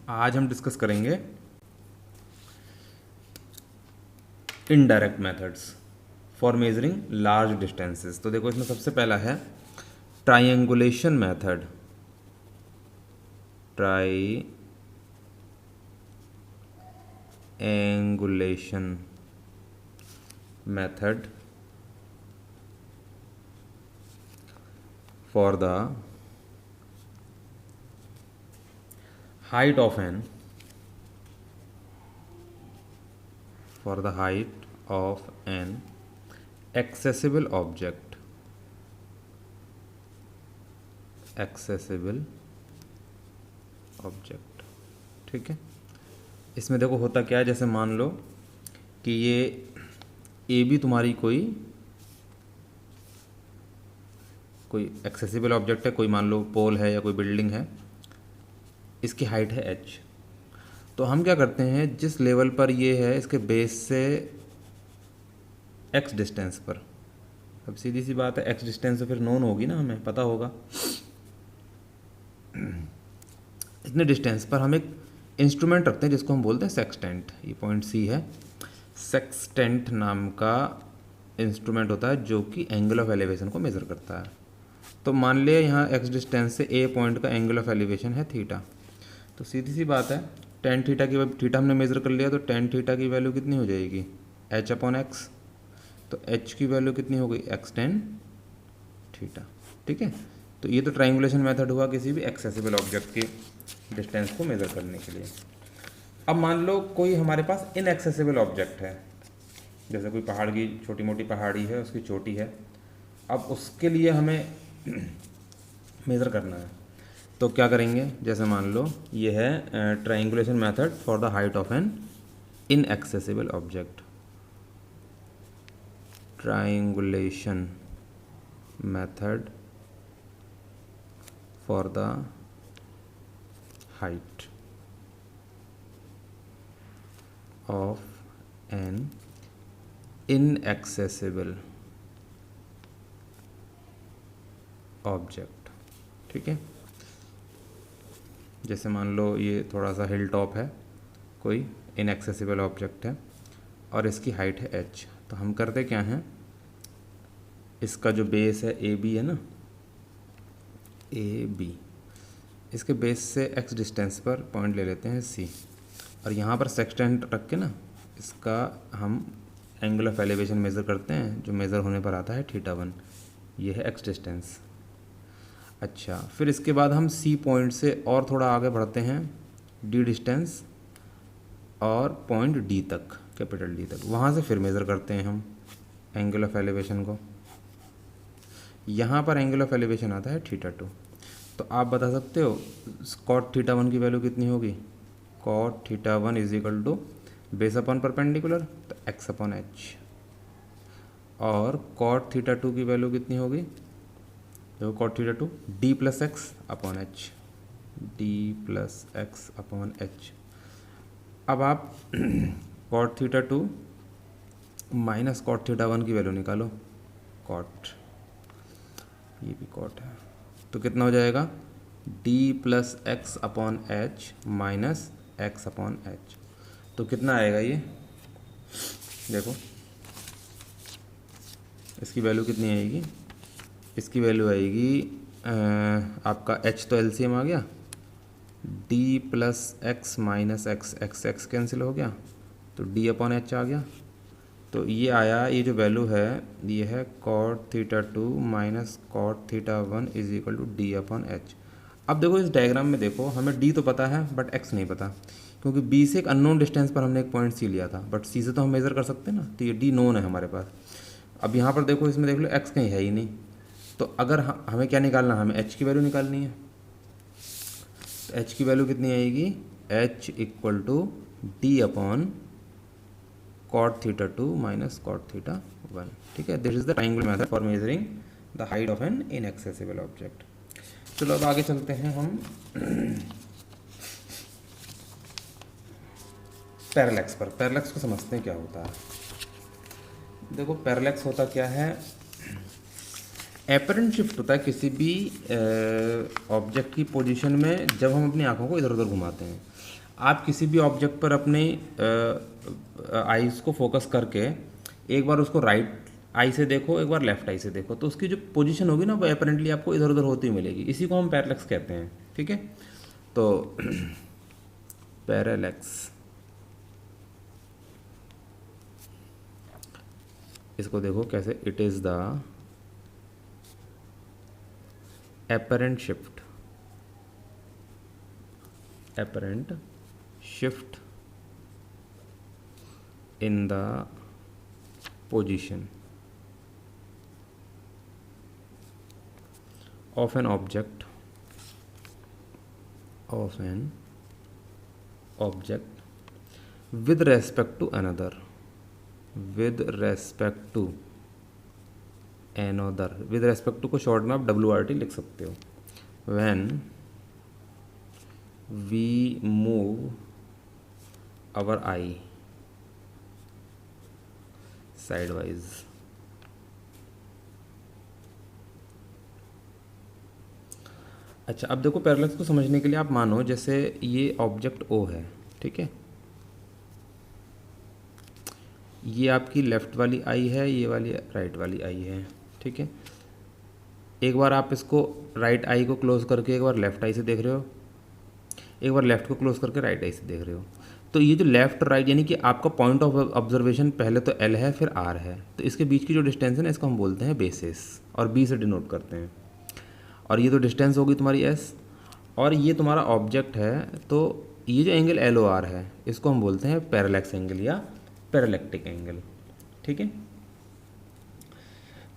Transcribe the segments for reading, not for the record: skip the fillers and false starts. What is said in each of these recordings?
आज हम डिस्कस करेंगे indirect methods for measuring large distances. तो देखो इसमें सबसे पहला है triangulation method. Triangulation method for the height of an accessible object ठीक है। इसमें देखो होता क्या है, जैसे मान लो कि ये ए बी तुम्हारी कोई एक्सेसिबल ऑब्जेक्ट है, कोई मान लो पोल है या कोई बिल्डिंग है, इसकी हाइट है h। तो हम क्या करते हैं, जिस लेवल पर ये है इसके बेस से x डिस्टेंस पर, अब सीधी सी बात है x डिस्टेंस तो फिर नोन होगी ना, हमें पता होगा। इतने डिस्टेंस पर हम एक इंस्ट्रूमेंट रखते हैं जिसको हम बोलते हैं सेक्सटेंट। ये पॉइंट सी है, सेक्सटेंट नाम का इंस्ट्रूमेंट होता है जो कि एंगल ऑफ एलिवेशन को मेज़र करता है। तो मान लिया यहाँ x डिस्टेंस से a पॉइंट का एंगल ऑफ एलिवेशन है थीटा। तो सीधी सी बात है, टेन थीटा की थीटा हमने मेज़र कर लिया, तो टेन थीटा की वैल्यू कितनी हो जाएगी, h अपॉन एक्स। तो h की वैल्यू कितनी हो गई, x टेन थीटा। ठीक है, तो ये तो ट्राइंगुलेशन मेथड हुआ किसी भी एक्सेसिबल ऑब्जेक्ट की डिस्टेंस को मेज़र करने के लिए। अब मान लो कोई हमारे पास इनएक्सेसिबल ऑब्जेक्ट है, जैसे कोई पहाड़ की छोटी मोटी पहाड़ी है, उसकी चोटी है, अब उसके लिए हमें मेज़र करना है। तो क्या करेंगे, जैसे मान लो ये है triangulation method for the height of an inaccessible object. Triangulation method for the height of an inaccessible object. ठीक है, जैसे मान लो ये थोड़ा सा हिल टॉप है, कोई इनएक्सेसिबल ऑब्जेक्ट है और इसकी हाइट है h। तो हम करते क्या हैं, इसका जो बेस है ए बी है ना, ए बी, इसके बेस से x डिस्टेंस पर पॉइंट ले लेते हैं c, और यहाँ पर सेक्सटेंट रख के ना इसका हम एंगल ऑफ एलिवेशन मेज़र करते हैं, जो मेज़र होने पर आता है θ1। ये है x डिस्टेंस। अच्छा, फिर इसके बाद हम C पॉइंट से और थोड़ा आगे बढ़ते हैं, D डिस्टेंस और पॉइंट D तक, कैपिटल D तक, वहाँ से फिर मेज़र करते हैं हम एंगल ऑफ एलिवेशन को। यहाँ पर एंगल ऑफ एलिवेशन आता है θ2। तो आप बता सकते हो cot θ1 की वैल्यू कितनी होगी, cot θ1 is equal to base upon perpendicular, तो x अपॉन h। और cot θ2 की वैल्यू कितनी होगी, देखो cot θ2 d plus x upon H, d plus x upon H. अब आप cot θ2 माइनस cot θ1 की वैल्यू निकालो, cot, ये भी cot है, तो कितना हो जाएगा, d plus x upon H minus x upon H. तो कितना आएगा ये, देखो इसकी वैल्यू कितनी आएगी, इसकी वैल्यू आएगी आपका h तो एलसीएम आ गया, d plus x minus x, x x cancel हो गया, तो d अपॉन h आ गया। तो ये आया, ये जो वैल्यू है ये है cot θ2 minus cot θ1 is equal to d upon h। अब देखो इस डायग्राम में देखो, हमें d तो पता है बट x नहीं पता, क्योंकि b से एक अननोन डिस्टेंस पर हमने एक पॉइंट c लिया था, बट c से तो हम मेज़र कर सकते हैं ना, तो ये d नोन है हमारे पास। अब यहाँ पर देखो, इसमें देख लो x कहीं है ही नहीं, तो अगर हमें क्या निकालना है, हमें h की वैल्यू निकालनी है। तो h की वैल्यू कितनी आएगी, h equal to d upon cot θ2 minus cot θ1। ठीक है, this is the triangular method for measuring the height of an inaccessible object. चलो अब आगे चलते हैं हम पैरेलैक्स पर। पैरेलैक्स को समझते हैं क्या होता है। देखो पैरेलैक्स होता क्या है, एपरेंट शिफ्ट होता है किसी भी ऑब्जेक्ट की पोजीशन में जब हम अपनी आंखों को इधर उधर घुमाते हैं। आप किसी भी ऑब्जेक्ट पर अपने आईज को फोकस करके एक बार उसको राइट आई से देखो, एक बार लेफ्ट आई से देखो, तो उसकी जो पोजीशन होगी ना वो एपरेंटली आपको इधर उधर होती हुई मिलेगी। इसी को हम पैरेलैक्स कहते हैं। ठीक है, तो पैरेलैक्स, इसको देखो कैसे, it is the apparent shift in the position of an object with respect to another, with respect to को शॉर्ट में आप WRT लिख सकते हो। when we move our eye sidewise, अच्छा अब देखो पैरेलैक्स को समझने के लिए आप मानो जैसे ये ऑब्जेक्ट O है, ठीक है, ये आपकी लेफ़्ट वाली आई है, ये वाली राइट वाली आई है। ठीक है, एक बार आप इसको राइट आई को क्लोज करके एक बार लेफ़्ट आई से देख रहे हो, एक बार लेफ़्ट को क्लोज करके राइट आई से देख रहे हो। तो ये जो लेफ़्ट राइट यानी कि आपका पॉइंट ऑफ ऑब्जर्वेशन पहले तो L है फिर R है, तो इसके बीच की जो डिस्टेंस है ना इसको हम बोलते हैं बेसिस और B से डिनोट करते हैं। और ये तो डिस्टेंस होगी तुम्हारी S, और ये तुम्हारा ऑब्जेक्ट है, तो ये जो एंगल LOR है इसको हम बोलते हैं पैरेलैक्स एंगल या पैरेलैक्टिक एंगल। ठीक है,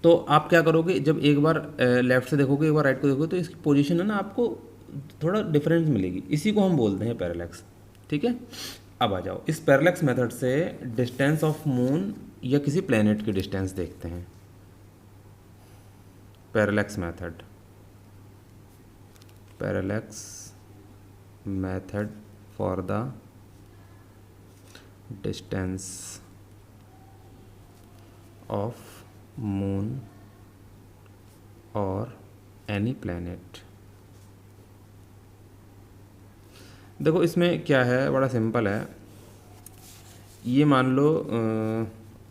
तो आप क्या करोगे, जब एक बार लेफ़्ट से देखोगे एक बार राइट को देखोगे तो इसकी पोजीशन है ना आपको थोड़ा डिफरेंस मिलेगी, इसी को हम बोलते हैं पैरेलैक्स। ठीक है, अब आ जाओ इस पैरेलैक्स मेथड से डिस्टेंस ऑफ मून या किसी प्लेनेट की डिस्टेंस देखते हैं। Parallax method for the distance of moon और एनी प्लैनेट। देखो इसमें क्या है, बड़ा सिंपल है। ये मान लो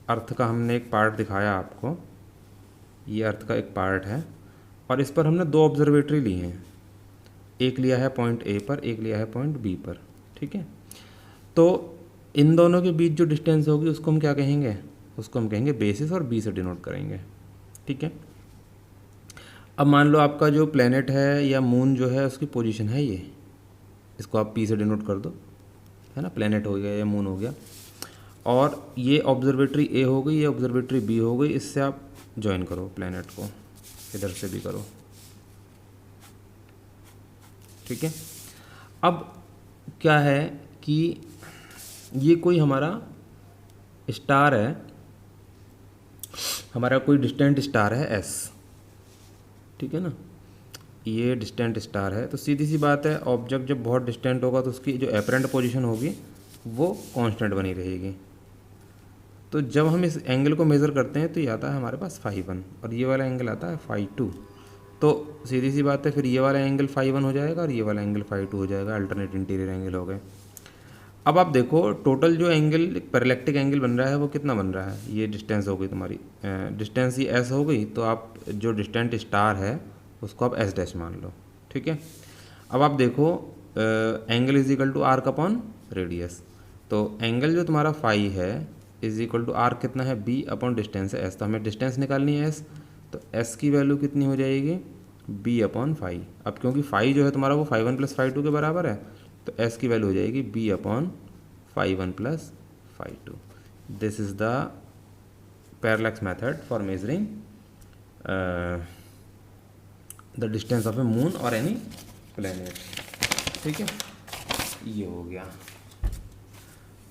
अर्थ का हमने एक पार्ट दिखाया आपको, ये अर्थ का एक पार्ट है और इस पर हमने दो ऑब्जर्वेटरी ली हैं, एक लिया है पॉइंट ए पर, एक लिया है पॉइंट बी पर। ठीक है, तो इन दोनों के बीच जो डिस्टेंस होगी उसको हम क्या कहेंगे, उसको हम कहेंगे बेसिस और बी से डिनोट करेंगे। ठीक है, अब मान लो आपका जो प्लेनेट है या मून जो है उसकी पोजीशन है ये, इसको आप पी से डिनोट कर दो, है ना, प्लेनेट हो गया या मून हो गया, और ये ऑब्जर्वेटरी ए हो गई, ये ऑब्जर्वेटरी बी हो गई, इससे आप ज्वाइन करो प्लेनेट को, इधर से भी करो। ठीक है, अब क्या है कि ये कोई हमारा स्टार है, हमारा कोई डिस्टेंट स्टार है एस। ठीक है ना, ये डिस्टेंट स्टार है, तो सीधी सी बात है ऑब्जेक्ट जब बहुत डिस्टेंट होगा तो उसकी जो एपरेंट पोजीशन होगी वो कांस्टेंट बनी रहेगी। तो जब हम इस एंगल को मेज़र करते हैं तो ये आता है हमारे पास φ1 और ये वाला एंगल आता है φ2। तो सीधी सी बात है फिर ये वाला एंगल φ1 हो जाएगा और ये वाला एंगल φ2 हो जाएगा, अल्टरनेट इंटीरियर एंगल हो गए। अब आप देखो टोटल जो एंगल पैरेलैक्टिक एंगल बन रहा है वो कितना बन रहा है, ये डिस्टेंस हो गई तुम्हारी, डिस्टेंस ये एस हो गई, तो आप जो डिस्टेंट स्टार है उसको आप एस डैश मान लो। ठीक है, अब आप देखो angle is equal to r upon radius, तो एंगल जो तुम्हारा फाई है इज इक्वल टू आर कितना है, बी अपॉन डिस्टेंस है एस, तो हमें डिस्टेंस निकालनी है एस, तो एस की वैल्यू कितनी हो जाएगी, बी अपॉन फाई। अब क्योंकि फाई जो है तुम्हारा वो φ1 + φ2 के बराबर है, तो एस की वैल्यू हो जाएगी b upon φ1 + φ2। This is the parallax method for measuring the distance of a moon और एनी प्लेनेट। ठीक है, ये हो गया।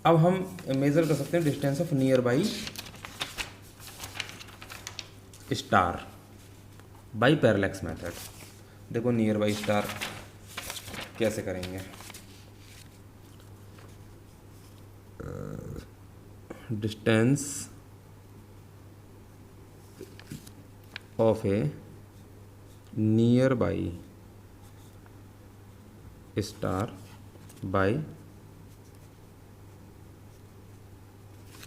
अब हम मेज़र कर सकते हैं distance of near by star by parallax method. देखो नियर बाई स्टार कैसे करेंगे, distance of A near by star by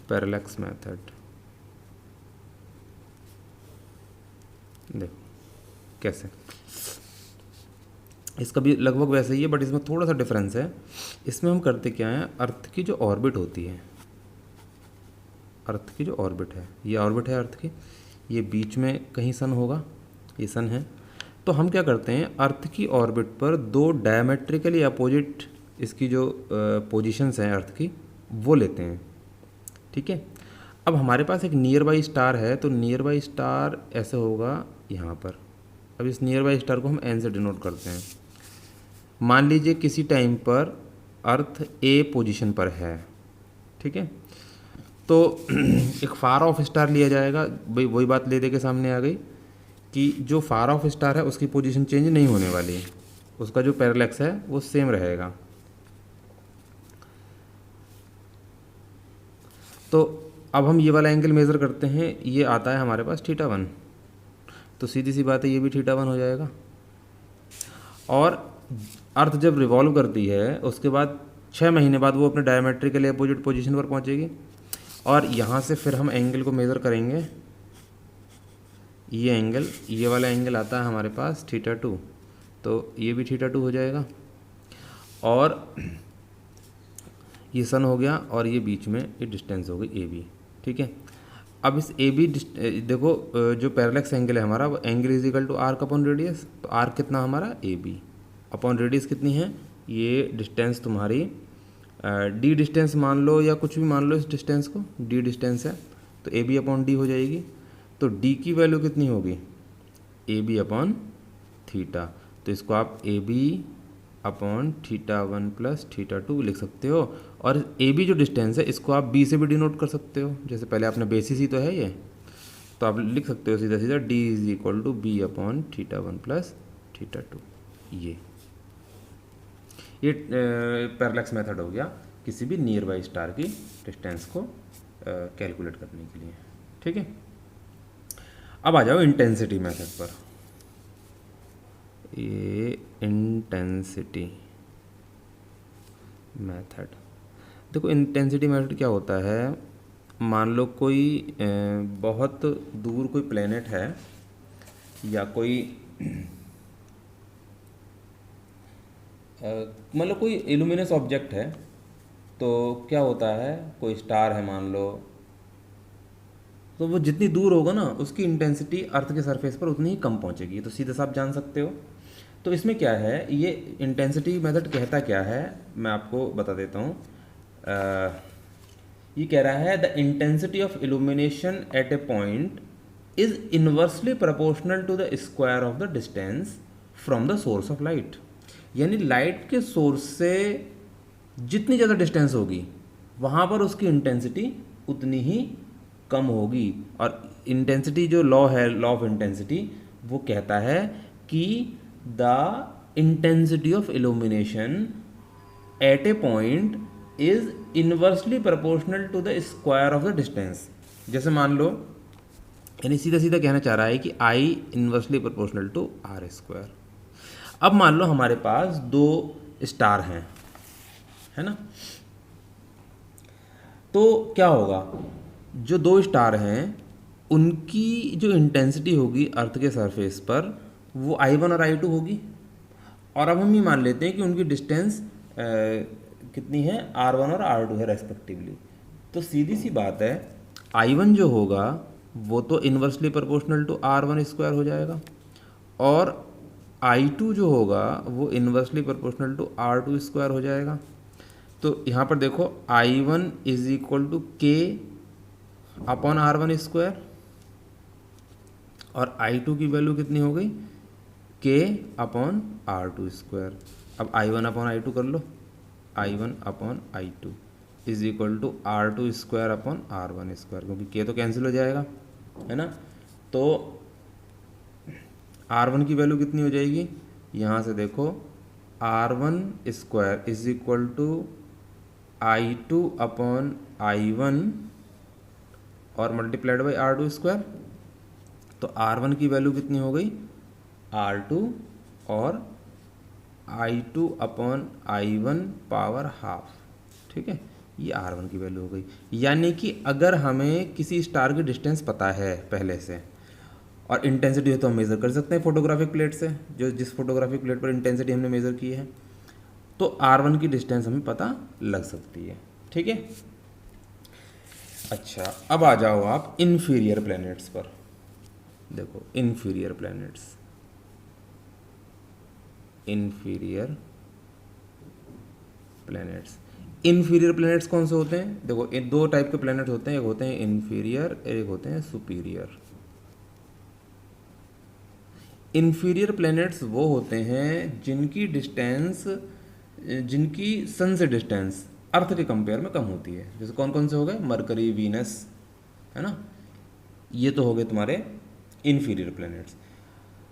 parallax method. देखो कैसे, इसका भी लगभग वैसे ही है, बट इसमें थोड़ा सा डिफरेंस है। इसमें हम करते क्या है, अर्थ की जो ऑर्बिट होती है, अर्थ की जो ऑर्बिट है, ये ऑर्बिट है अर्थ की, ये बीच में कहीं सन होगा, ये सन है। तो हम क्या करते हैं, अर्थ की ऑर्बिट पर दो डायमेट्रिकली अपोजिट इसकी जो पोजीशंस हैं अर्थ की, वो लेते हैं। ठीक है, अब हमारे पास एक नियर बाई स्टार है, तो नियर बाई स्टार ऐसे होगा यहाँ पर। अब इस नियर बाई स्टार को हम एन से डिनोट करते हैं। मान लीजिए किसी टाइम पर अर्थ ए पोजीशन पर है, ठीक है, तो एक फार ऑफ स्टार लिया जाएगा। भाई वही बात ले दे के सामने आ गई कि जो फार ऑफ स्टार है उसकी पोजीशन चेंज नहीं होने वाली है, उसका जो पैरेलैक्स है वो सेम रहेगा। तो अब हम ये वाला एंगल मेज़र करते हैं, ये आता है हमारे पास θ1, तो सीधी सी बात है ये भी θ1 हो जाएगा। और अर्थ जब रिवॉल्व करती है उसके बाद 6 महीने बाद वो अपने डायमेट्रिकली अपोजिट पोजीशन पर पहुंचेगी, और यहाँ से फिर हम एंगल को मेज़र करेंगे। ये एंगल, ये वाला एंगल आता है हमारे पास θ2, तो ये भी θ2 हो जाएगा। और ये सन हो गया, और ये बीच में ये डिस्टेंस हो गई ए बी। ठीक है, अब इस ए बी देखो जो पैरेलैक्स एंगल है हमारा, वो angle is equal to arc upon radius. तो आर्क कितना हमारा ए बी अपॉन रेडियस कितनी है, ये डिस्टेंस तुम्हारी डी डिस्टेंस मान लो या कुछ भी मान लो, इस डिस्टेंस को डी डिस्टेंस है, तो ए बी अपॉन डी हो जाएगी। तो डी की वैल्यू कितनी होगी, ए बी अपॉन थीटा। तो इसको आप ए बी अपॉन θ1 प्लस θ2 लिख सकते हो। और ए बी जो डिस्टेंस है इसको आप बी से भी डिनोट कर सकते हो, जैसे पहले आपने बेसिस ही तो है ये, तो आप लिख सकते हो सीधा सीधा D is equal to B upon θ1 plus θ2। ये पैरेलैक्स मेथड हो गया किसी भी नियर बाई स्टार की डिस्टेंस को कैलकुलेट करने के लिए। ठीक है, अब आ जाओ इंटेंसिटी मेथड पर। ये इंटेंसिटी मेथड, देखो इंटेंसिटी मेथड क्या होता है, मान लो कोई बहुत दूर कोई प्लेनेट है या कोई मतलब कोई इल्यूमिनस ऑब्जेक्ट है, तो क्या होता है, कोई स्टार है मान लो, तो वो जितनी दूर होगा ना उसकी इंटेंसिटी अर्थ के सरफेस पर उतनी ही कम पहुंचेगी। तो सीधे साफ जान सकते हो। तो इसमें क्या है, ये इंटेंसिटी मेथड कहता क्या है, मैं आपको बता देता हूँ। ये कह रहा है the intensity of illumination at a point is inversely proportional to the square of the distance from the source of light. यानी लाइट के सोर्स से जितनी ज़्यादा डिस्टेंस होगी वहाँ पर उसकी इंटेंसिटी उतनी ही कम होगी। और इंटेंसिटी जो लॉ है, लॉ ऑफ इंटेंसिटी, वो कहता है कि the intensity of illumination at a point is inversely proportional to the square of the distance. जैसे मान लो, यानी सीधा सीधा कहना चाह रहा है कि I inversely proportional to r square. अब मान लो हमारे पास दो स्टार हैं, है ना, तो क्या होगा, जो दो स्टार हैं उनकी जो इंटेंसिटी होगी अर्थ के सरफेस पर वो I1 और I2 होगी। और अब हम ये मान लेते हैं कि उनकी डिस्टेंस कितनी है, R1 और R2 है रेस्पेक्टिवली। तो सीधी सी बात है, I1 जो होगा वो तो inversely proportional to R1 square हो जाएगा, और I2 जो होगा वो inversely proportional to R2 square हो जाएगा। तो यहाँ पर देखो I1 is equal to K upon R1 square, और I2 की वैल्यू कितनी हो गई, K अपॉन R2 स्क्वायर। अब I1 अपॉन I2 कर लो, I1 upon I2 is equal to R2 square upon R1 square, क्योंकि K तो कैंसिल हो जाएगा, है ना। तो R1 की वैल्यू कितनी हो जाएगी, यहाँ से देखो R1 square is equal to I2 upon I1 और मल्टीप्लाइड बाई R2 स्क्वायर। तो R1 की वैल्यू कितनी हो गई, R2 और I2 upon I1 power half, ठीक है, ये R1 की वैल्यू हो गई। यानी कि अगर हमें किसी स्टार की डिस्टेंस पता है पहले से और इंटेंसिटी है तो हम मेज़र कर सकते हैं फोटोग्राफिक प्लेट से, जो जिस फोटोग्राफिक प्लेट पर इंटेंसिटी हमने मेज़र की है, तो R1 की डिस्टेंस हमें पता लग सकती है, ठीक है। अच्छा, अब आ जाओ आप इन्फीरियर प्लैनेट्स पर। देखो inferior planets, inferior planets, inferior planets कौन से होते हैं? देखो ये दो टाइप के प्लैनेट्स होते हैं, एक होते हैं इन्फीरियर, एक होते हैं सुपीरियर। इन्फीरियर प्लैनेट्स वो होते हैं जिनकी डिस्टेंस, जिनकी सन से डिस्टेंस अर्थ के कंपेयर में कम होती है। जैसे कौन कौन से हो गए? मरकरी, वीनस, है ना, ये तो हो गए तुम्हारे इन्फीरियर प्लैनेट्स।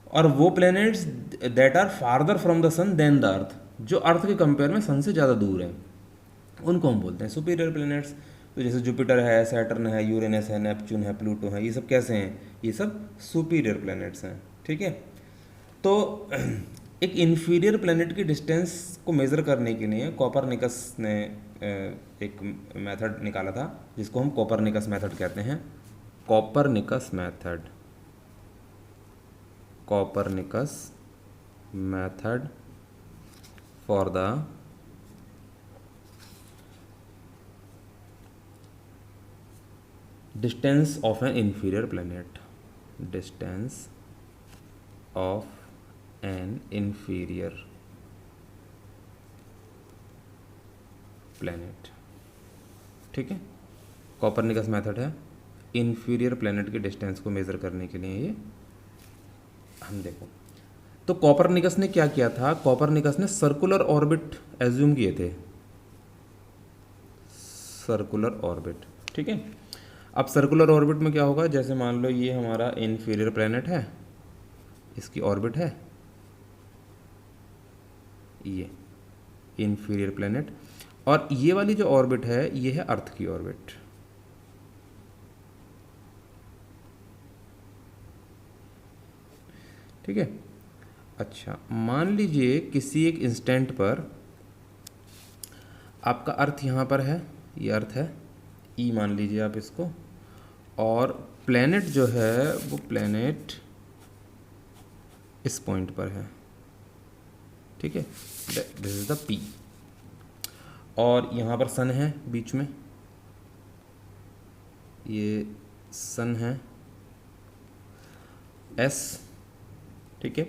और वो planets that are farther from the sun than the earth, जो अर्थ के कंपेयर में सन से ज़्यादा दूर है, उनको हम बोलते हैं सुपीरियर प्लैनेट्स। तो जैसे जुपिटर है, सैटर्न है, यूरेनस है, नेपच्यून है, प्लूटो है, ये सब कैसे हैं? ये सब सुपीरियर प्लैनेट्स हैं, ठीक है। तो एक इन्फीरियर प्लैनेट की डिस्टेंस को मेज़र करने के लिए कोपरनिकस ने एक मेथड निकाला था, जिसको हम कोपरनिकस मेथड कहते हैं। Copernicus method, Copernicus method for the distance of N inferior planet, distance of N inferior planet, ठीक है। कोपरनिकस मेथड है इन्फीरियर प्लैनेट की डिस्टेंस को मेज़र करने के लिए। ये हम देखो, तो कोपरनिकस ने क्या किया था? कोपरनिकस ने सर्कुलर ऑर्बिट एज्यूम किए थे, सर्कुलर ऑर्बिट, ठीक है। अब सर्कुलर ऑर्बिट में क्या होगा? जैसे मान लो ये हमारा इन्फीरियर प्लैनेट है, इसकी ऑर्बिट है ये इन्फीरियर प्लैनेट, और ये वाली जो ऑर्बिट है ये है अर्थ की ऑर्बिट, ठीक है। अच्छा, मान लीजिए किसी एक इंस्टेंट पर आपका अर्थ यहाँ पर है, ये अर्थ है ई मान लीजिए आप इसको, और प्लैनेट जो है वो प्लैनेट इस पॉइंट पर है, ठीक है, दिस इज द पी, और यहाँ पर सन है बीच में, ये सन है एस, ठीक है,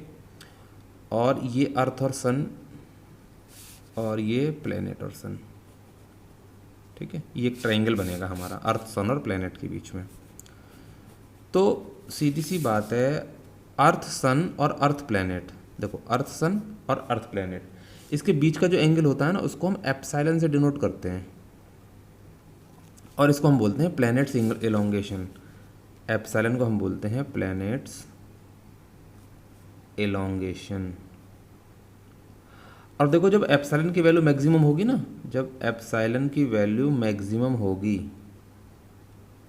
और ये अर्थ और सन, और ये प्लैनेट और सन, ठीक है। ये एक ट्रायंगल बनेगा हमारा अर्थ, सन और प्लैनेट के बीच में। तो सीधी सी बात है, अर्थ सन और अर्थ प्लैनेट, देखो अर्थ सन और अर्थ प्लैनेट, इसके बीच का जो एंगल होता है ना, उसको हम एप्सिलॉन से डिनोट करते हैं, और इसको हम बोलते हैं प्लैनेट्स एलोंगेशन। एप्सिलॉन को हम बोलते हैं प्लैनेट्स एलोंगेशन। और देखो जब एप्सिलॉन की वैल्यू मैक्सिमम होगी ना, जब एप्सिलॉन की वैल्यू मैक्सिमम होगी,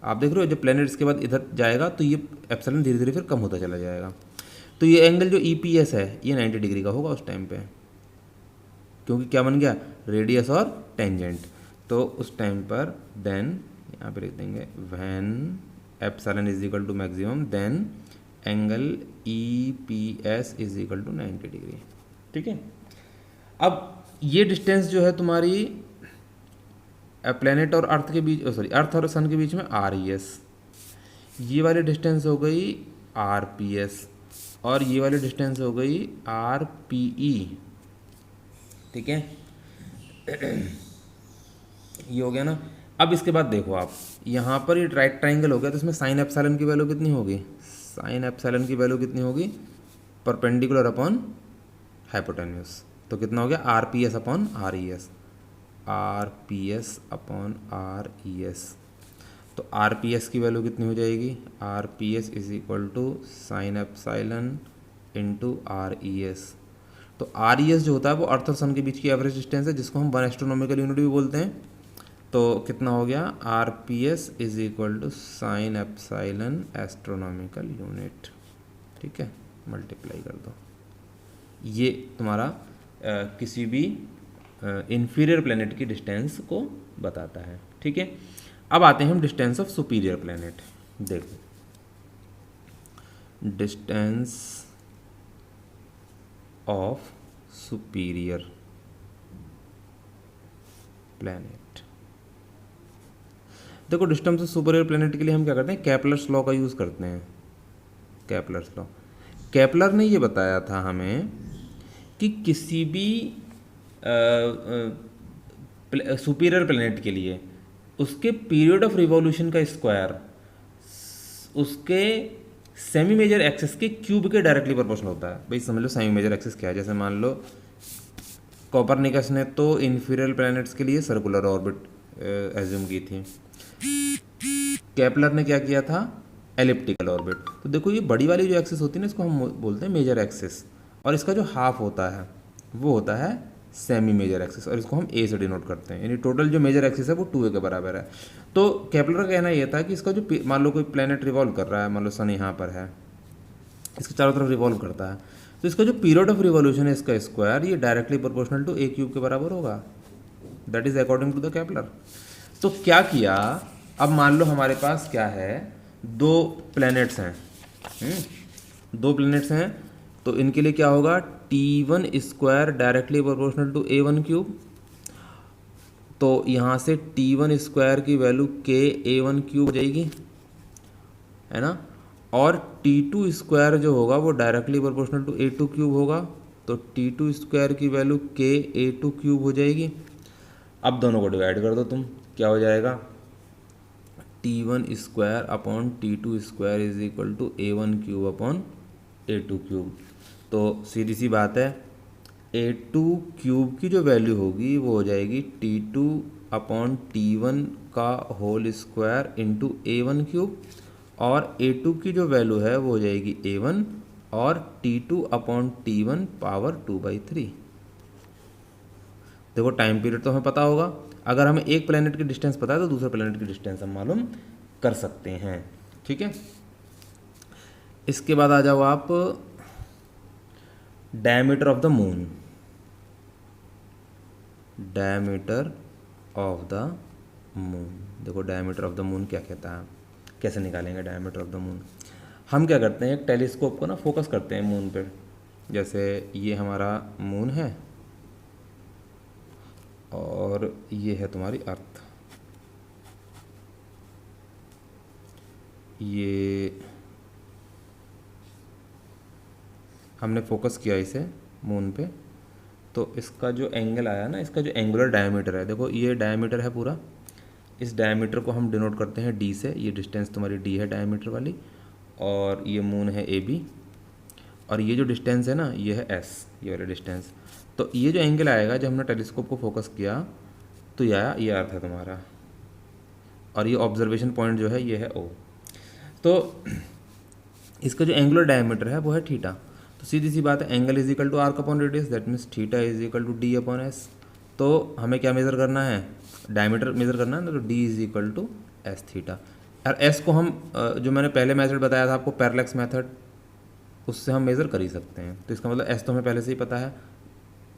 आप देख रहे हो जब प्लैनेट इसके बाद इधर जाएगा तो ये एप्सिलॉन धीरे धीरे फिर कम होता चला जाएगा। तो ये एंगल जो EPS है ये 90 डिग्री का होगा उस टाइम पे, क्योंकि क्या बन गया? रेडियस और टेंजेंट। तो उस टाइम पर देन यहाँ पे लिख देंगे when epsilon is equal to maximum, then angle EPS is equal to 90 degree, ठीक है। अब ये डिस्टेंस जो है तुम्हारी प्लैनेट और अर्थ के बीच, सॉरी अर्थ और सन के बीच में RES, ये वाली डिस्टेंस हो गई RPS, और ये वाली डिस्टेंस हो गई RPE, ठीक है। ये हो गया ना। अब इसके बाद देखो आप यहाँ पर ये राइट ट्राइंगल हो गया, तो इसमें साइन एप्सिलॉन की वैल्यू कितनी होगी? साइन एप्सिलॉन की वैल्यू कितनी होगी? परपेंडिकुलर अपॉन हाइपोटेन्यूज, तो कितना हो गया? RPS upon RES, RPS upon RES। तो RPS की वैल्यू कितनी हो जाएगी? RPS is equal to sine epsilon into RES। तो RES जो होता है वो अर्थ और सन के बीच की एवरेज डिस्टेंस है, जिसको हम 1 एस्ट्रोनॉमिकल यूनिट भी बोलते हैं। तो कितना हो गया? RPS is equal to sine epsilon astronomical unit, ठीक है। मल्टीप्लाई कर दो। ये तुम्हारा किसी भी इन्फीरियर प्लैनेट की डिस्टेंस को बताता है। ठीक है, अब आते हैं हम डिस्टेंस ऑफ सुपीरियर प्लैनेट। देखो डिस्टेंस ऑफ सुपीरियर प्लैनेट। देखो डिस्टेंस ऑफ सुपीरियर प्लैनेट के लिए हम क्या करते हैं, केपलर्स लॉ का यूज़ करते हैं। केपलर्स लॉ, केपलर ने ये बताया था हमें कि किसी भी सुपीरियर प्लैनेट के लिए उसके पीरियड ऑफ रिवॉल्यूशन का स्क्वायर उसके सेमी मेजर एक्सिस के क्यूब के डायरेक्टली प्रोपोर्शनल होता है। भाई समझ लो सेमी मेजर एक्सिस क्या है। जैसे मान लो कोपरनिकस ने तो इन्फीरियर प्लैनेट्स के लिए सर्कुलर ऑर्बिट एज्यूम की थी, केपलर ने क्या किया था, एलिप्टिकल ऑर्बिट। तो देखो ये बड़ी वाली जो एक्सिस होती है ना, इसको हम बोलते हैं मेजर एक्सिस, और इसका जो हाफ होता है वो होता है सेमी मेजर एक्सिस, और इसको हम ए से डिनोट करते हैं। यानी टोटल जो मेजर एक्सिस है वो 2a के बराबर है। तो केपलर का कहना ये था कि इसका जो मान लो कोई प्लैनेट रिवॉल्व कर रहा है, मान लो सन यहाँ पर है, इसके चारों तरफ रिवॉल्व करता है, तो इसका जो पीरियड ऑफ रिवॉल्यूशन है इसका स्क्वायर ये directly proportional to a cube के बराबर होगा। That is according to the Kepler. तो क्या किया, अब मान लो हमारे पास क्या है, दो प्लैनेट्स हैं, दो प्लैनेट्स हैं, तो इनके लिए क्या होगा, T1 square directly proportional to A1 cube. तो यहाँ से T1 स्क्वायर की वैल्यू KA1 क्यूब हो जाएगी, है ना, और T2 स्क्वायर जो होगा वो directly proportional to A2 cube होगा, तो T2 स्क्वायर की वैल्यू KA2 क्यूब हो जाएगी। अब दोनों को डिवाइड कर दो तुम, क्या हो जाएगा, T1 square upon T2 square is equal to A1 cube upon A2 cube. तो सीधी सी बात है, A2 क्यूब की जो वैल्यू होगी वो हो जाएगी T2 अपॉन T1 का whole square into A1 cube, और A2 की जो वैल्यू है वो हो जाएगी A1 और T2 अपॉन T1 पावर 2/3। देखो टाइम पीरियड तो हमें पता होगा, अगर हमें एक प्लैनेट की डिस्टेंस पता है तो दूसरे प्लैनेट की डिस्टेंस हम मालूम कर सकते हैं। ठीक है, इसके बाद आ जाओ आप diameter of the moon. Diameter of the moon, देखो डायमीटर ऑफ द मून क्या कहता है, कैसे निकालेंगे डायमीटर ऑफ द मून। हम क्या करते हैं, एक टेलीस्कोप को ना फोकस करते हैं मून पे। जैसे ये हमारा मून है और ये है तुम्हारी अर्थ, ये हमने फोकस किया इसे मून पे, तो इसका जो एंगल आया ना, इसका जो एंगुलर डायमीटर है, देखो ये डायमीटर है पूरा, इस डायमीटर को हम डिनोट करते हैं d से। ये डिस्टेंस तुम्हारी d है डायमीटर वाली, और ये मून है AB, और ये जो डिस्टेंस है ना ये है s, ये वाला डिस्टेंस। तो ये जो एंगल आएगा जब हमने टेलीस्कोप को फोकस किया तो ये आया, ये अर्थ है तुम्हारा, और ये ऑब्जर्वेशन पॉइंट जो है ये है O। तो इसका जो एंगुलर डायमीटर है वो है थीटा। तो सीधी सी बात है, angle is equal to arc upon radius, that means theta is equal to d upon s। तो हमें क्या मेज़र करना है, डायमीटर मेज़र करना है ना, तो d is equal to s theta. और s को हम जो मैंने पहले मेथड बताया था आपको, पैरेलैक्स मेथड, उससे हम मेज़र कर ही सकते हैं। तो इसका मतलब s तो हमें पहले से ही पता है,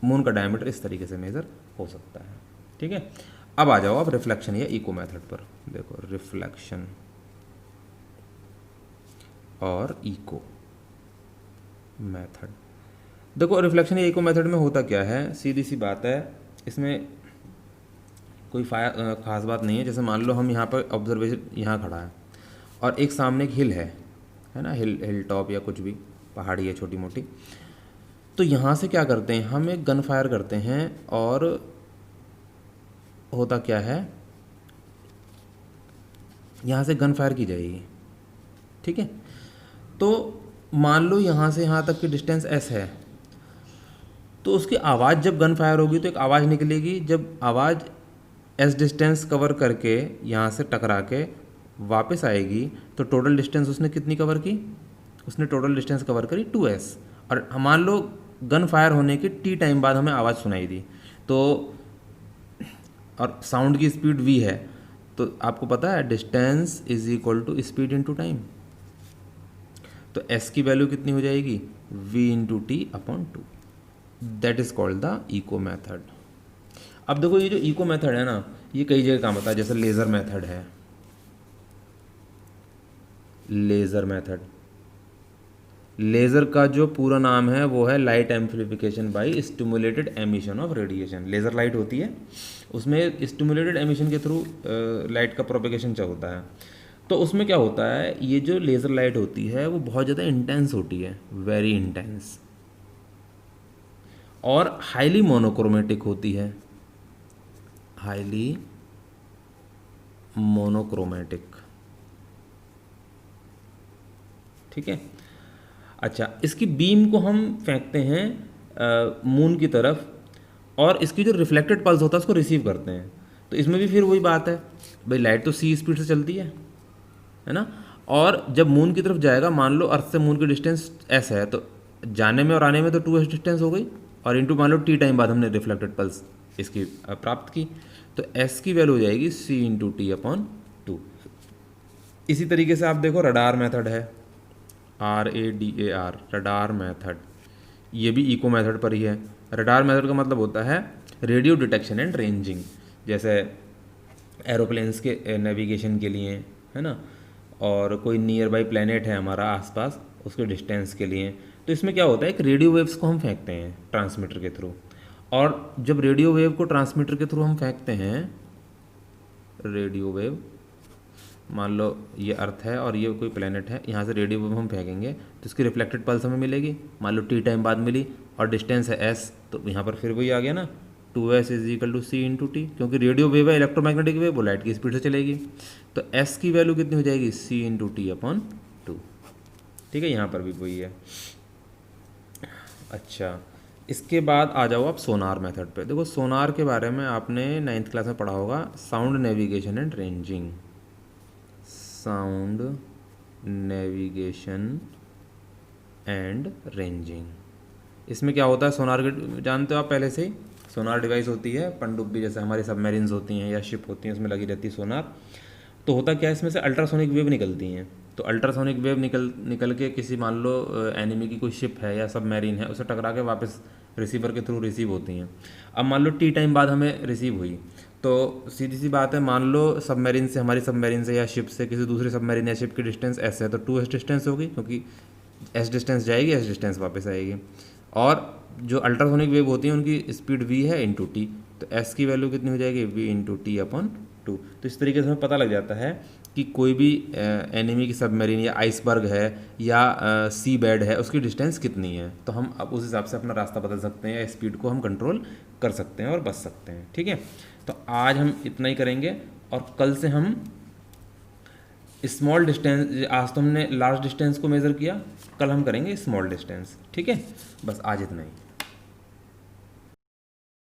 मून का डायमीटर इस तरीके से मेज़र हो सकता है। ठीक है, अब आ जाओ आप रिफ्लेक्शन या इको मेथड पर। देखो रिफ्लेक्शन और इको मेथड, देखो रिफ्लेक्शन या इको मेथड में होता क्या है, सीधी सी बात है, इसमें कोई खास बात नहीं है। जैसे मान लो हम यहाँ पर ऑब्जर्वेशन, यहाँ खड़ा है और एक सामने एक हिल है ना, हिल टॉप या कुछ भी पहाड़ी है छोटी मोटी, तो यहाँ से क्या करते हैं, हम एक गन फायर करते हैं, और होता क्या है, यहाँ से गन फायर की जाएगी। ठीक है, तो मान लो यहाँ से यहाँ तक की डिस्टेंस s है, तो उसकी आवाज़ जब गन फायर होगी तो एक आवाज़ निकलेगी। जब आवाज़ s डिस्टेंस कवर करके यहाँ से टकरा के वापस आएगी तो टोटल डिस्टेंस उसने कितनी कवर की, उसने टोटल डिस्टेंस कवर करी 2s। और मान लो गन फायर होने के t टाइम बाद हमें आवाज़ सुनाई दी, तो और साउंड की स्पीड v है, तो आपको पता है distance is equal to speed into time. तो एस की वैल्यू कितनी हो जाएगी, v into T upon 2। That is called the echo method. अब देखो ये जो इको मेथड है ना, ये कई जगह काम आता है, जैसे लेज़र मेथड है, लेज़र मेथड। लेज़र का जो पूरा नाम है वो है light amplification by stimulated emission of radiation. Laser light होती है, उसमें स्टिमुलेटेड एमिशन के थ्रू लाइट का प्रोपेगेशन होता है। तो उसमें क्या होता है, ये जो लेज़र लाइट होती है वो बहुत ज़्यादा इंटेंस होती है, वेरी इंटेंस, और हाईली मोनोक्रोमेटिक होती है, हाईली मोनोक्रोमेटिक। ठीक है। अच्छा, इसकी बीम को हम फेंकते हैं मून की तरफ, और इसकी जो रिफ्लेक्टेड पल्स होता है उसको रिसीव करते हैं। तो इसमें भी फिर वही बात है, भाई लाइट तो सी स्पीड से चलती है ना, और जब मून की तरफ जाएगा, मान लो अर्थ से मून की डिस्टेंस एस है, तो जाने में और आने में तो 2s डिस्टेंस हो गई, और इंटू मान लो टी टाइम बाद हमने रिफ्लेक्टेड पल्स इसकी प्राप्त की, तो एस की वैल्यू हो जाएगी सी इंटू टी अपॉन 2। इसी तरीके से आप देखो रडार मेथड है, RADAR, रडार मेथड, ये भी इको मेथड पर ही है। रडार मेथड का मतलब होता है रेडियो डिटेक्शन एंड रेंजिंग, जैसे एरोप्लेन्स के नेविगेशन के लिए, है ना, और कोई नियर बाई प्लेनेट है हमारा आसपास, उसके डिस्टेंस के लिए। तो इसमें क्या होता है, एक रेडियो वेव्स को हम फेंकते हैं ट्रांसमीटर के थ्रू, और जब रेडियो वेव को ट्रांसमीटर के थ्रू हम फेंकते हैं, रेडियो वेव, मान लो ये अर्थ है और ये कोई प्लेनेट है, यहाँ से रेडियो वेव हम फेंकेंगे तो इसकी रिफ्लेक्टेड पल्स हमें मिलेगी, मान लो टी टाइम बाद मिली, और डिस्टेंस है एस, तो यहाँ पर फिर वही आ गया ना, 2s is equal to C into T, क्योंकि रेडियो वेव है, इलेक्ट्रोमैग्नेटिक वेव, वो लाइट की स्पीड से चलेगी। तो एस की वैल्यू कितनी हो जाएगी, सी इंटू टी अपॉन 2। ठीक है, यहाँ पर भी वही है। अच्छा, इसके बाद आ जाओ आप सोनार मेथड पे। देखो सोनार के बारे में आपने 9th क्लास में पढ़ा होगा, sound navigation and ranging, sound navigation and ranging. इसमें क्या होता है, सोनार के जानते हो आप पहले से ही, सोनार डिवाइस होती है पनडुब्बी, जैसे हमारी सबमरीन्स होती हैं या शिप होती हैं, उसमें लगी रहती है सोनार। तो होता क्या है, इसमें से अल्ट्रासोनिक वेव निकलती हैं। तो अल्ट्रासोनिक वेव निकल के किसी मान लो एनिमी की कोई शिप है या सबमरीन है, उसे टकरा के वापस रिसीवर के थ्रू रिसीव होती हैं। अब मान लो टी टाइम बाद हमें रिसीव हुई, तो सीधी सी बात है, मान लो सबमरीन से, हमारी सबमरीन से या शिप से किसी दूसरे सबमरीन या शिप की डिस्टेंस एस है, तो 2s डिस्टेंस होगी, क्योंकि एस डिस्टेंस जाएगी, एस डिस्टेंस वापस आएगी। और जो अल्ट्रासोनिक वेव होती हैं उनकी स्पीड v है इंटू टी, तो एस की वैल्यू कितनी हो जाएगी, v इंटू टी अपॉन 2। तो इस तरीके से हमें पता लग जाता है कि कोई भी एनिमी की सबमरीन या आइसबर्ग है या सी बेड है, उसकी डिस्टेंस कितनी है, तो हम अब उस हिसाब से अपना रास्ता बदल सकते हैं या स्पीड को हम कंट्रोल कर सकते हैं और बच सकते हैं। ठीक है, तो आज हम इतना ही करेंगे, और कल से हम स्मॉल डिस्टेंस, आज तो हमने लार्ज डिस्टेंस को मेज़र किया, कल हम करेंगे स्मॉल डिस्टेंस। ठीक है, बस आज इतना ही।